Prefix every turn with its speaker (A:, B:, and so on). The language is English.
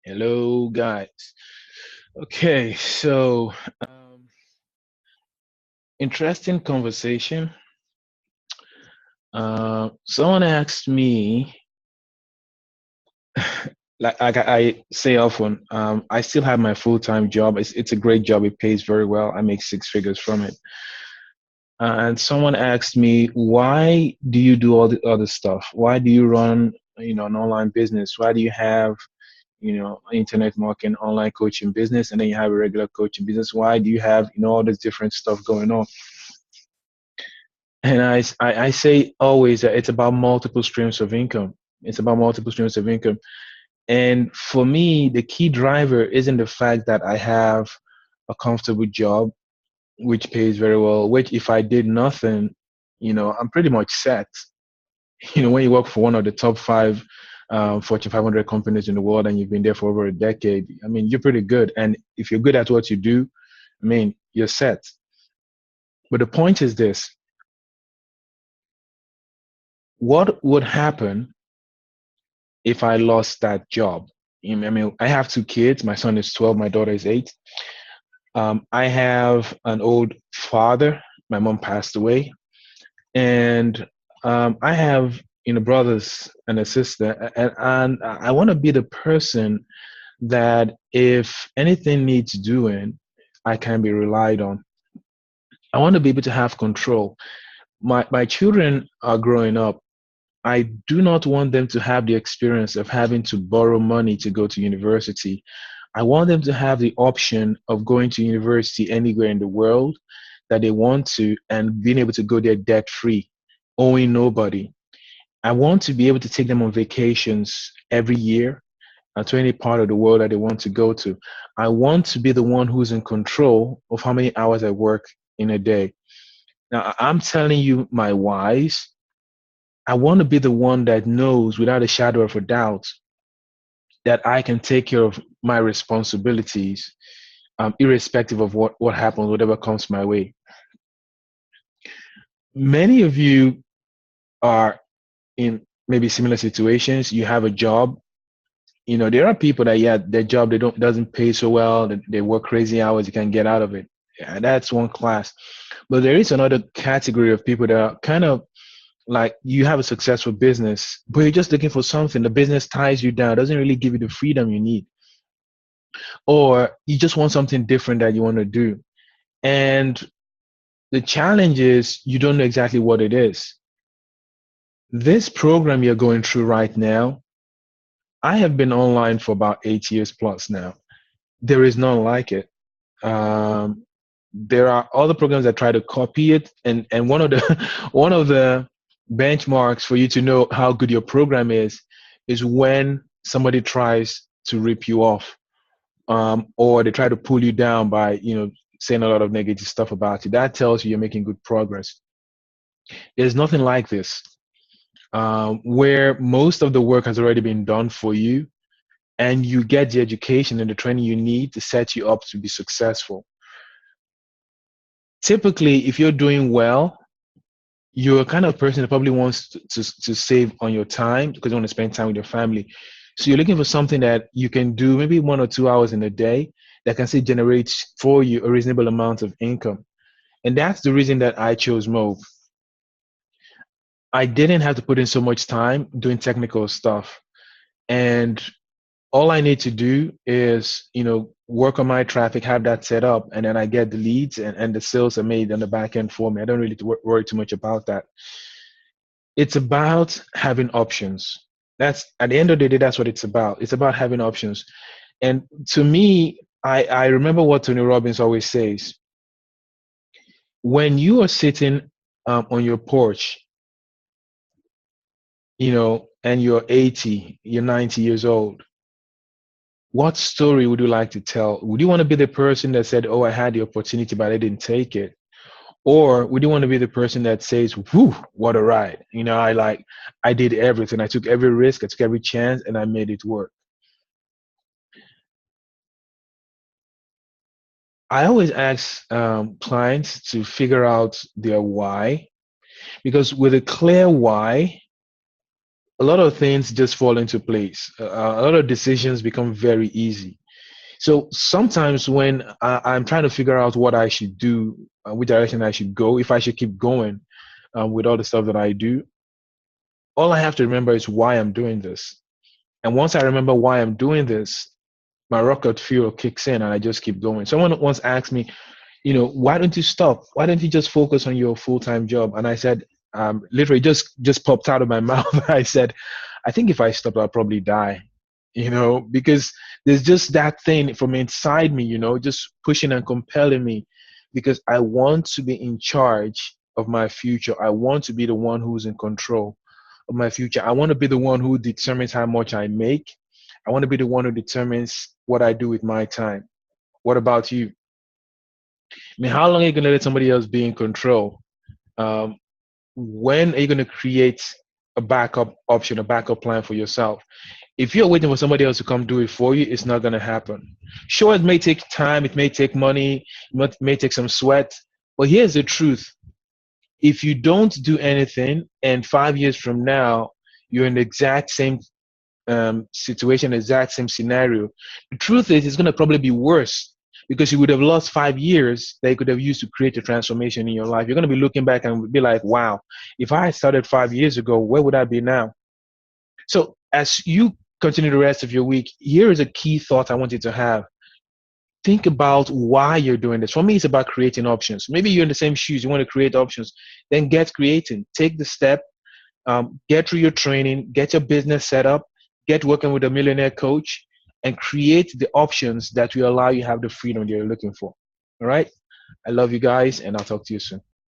A: Hello, guys. Okay, so interesting conversation. Someone asked me, like I say often, I still have my full-time job. It's a great job. It pays very well. I make six figures from it. And someone asked me, why do you do all the other stuff? Why do you run, an online business? Why do you have internet marketing, online coaching business, and then you have a regular coaching business? Why do you have, all this different stuff going on? And I say always that it's about multiple streams of income. It's about multiple streams of income. And for me, the key driver isn't the fact that I have a comfortable job, which pays very well, which if I did nothing, I'm pretty much set. When you work for one of the top five Fortune 500 companies in the world and you've been there for over a decade, I mean, you're pretty good. And if you're good at what you do, I mean, you're set. But the point is this: what would happen if I lost that job? I mean, I have two kids. My son is 12, my daughter is 8. I have an old father. My mom passed away. And I have, brothers and a sister. And I want to be the person that if anything needs doing, I can be relied on. I want to be able to have control. My children are growing up. I do not want them to have the experience of having to borrow money to go to university. I want them to have the option of going to university anywhere in the world that they want to and being able to go there debt free, owing nobody. I want to be able to take them on vacations every year to any part of the world that they want to go to. I want to be the one who's in control of how many hours I work in a day. Now, I'm telling you my whys. I want to be the one that knows without a shadow of a doubt that I can take care of my responsibilities, irrespective of what happens, whatever comes my way. Many of you are in maybe similar situations. You have a job. There are people that, yeah, their job, they don't doesn't pay so well. They work crazy hours. You can get out of it. Yeah, that's one class. But there is another category of people that are kind of like, you have a successful business, but you're just looking for something. The business ties you down, doesn't really give you the freedom you need, or you just want something different that you want to do. And the challenge is you don't know exactly what it is. This program you're going through right now, I have been online for about 8 years plus now. There is none like it. There are other programs that try to copy it, and one of the one of the benchmarks for you to know how good your program is when somebody tries to rip you off, or they try to pull you down by saying a lot of negative stuff about you. That tells you you're making good progress. There's nothing like this, where most of the work has already been done for you, and you get the education and the training you need to set you up to be successful. Typically, if you're doing well, you're a kind of person that probably wants to save on your time because you want to spend time with your family. So you're looking for something that you can do maybe 1 or 2 hours in a day that can still generate for you a reasonable amount of income. And that's the reason that I chose Mobe. I didn't have to put in so much time doing technical stuff. And all I need to do is, work on my traffic, have that set up, and then I get the leads and the sales are made on the back end for me. I don't really worry too much about that. It's about having options. That's at the end of the day, that's what it's about. It's about having options. And to me, I remember what Tony Robbins always says. When you are sitting on your porch, and you're 80, you're 90 years old, what story would you like to tell? Would you want to be the person that said, "Oh, I had the opportunity, but I didn't take it"? Or would you want to be the person that says, "Whew, what a ride. I did everything. I took every risk, I took every chance, and I made it work"? I always ask clients to figure out their why, because with a clear why, a lot of things just fall into place. A lot of decisions become very easy. So sometimes when I'm trying to figure out what I should do, which direction I should go, if I should keep going with all the stuff that I do, all I have to remember is why I'm doing this. And once I remember why I'm doing this, my rocket fuel kicks in and I just keep going. Someone once asked me, why don't you stop? Why don't you just focus on your full-time job? And I said, literally just popped out of my mouth. I said, I think if I stop, I'll probably die, because there's just that thing from inside me, just pushing and compelling me because I want to be in charge of my future. I want to be the one who's in control of my future. I want to be the one who determines how much I make. I want to be the one who determines what I do with my time. What about you? I mean, how long are you going to let somebody else be in control? Um, when are you going to create a backup option, a backup plan for yourself? If you're waiting for somebody else to come do it for you, it's not going to happen. Sure, it may take time, it may take money, it may take some sweat, but here's the truth. If you don't do anything and 5 years from now, you're in the exact same situation, exact same scenario, the truth is it's going to probably be worse because you would have lost 5 years that you could have used to create a transformation in your life. You're going to be looking back and be like, wow, if I started 5 years ago, where would I be now? So as you continue the rest of your week, here is a key thought I want you to have. Think about why you're doing this. For me, it's about creating options. Maybe you're in the same shoes, you want to create options. Then get creating. Take the step, get through your training, get your business set up, get working with a millionaire coach, and create the options that will allow you have the freedom you're looking for. All right. I love you guys, and I'll talk to you soon.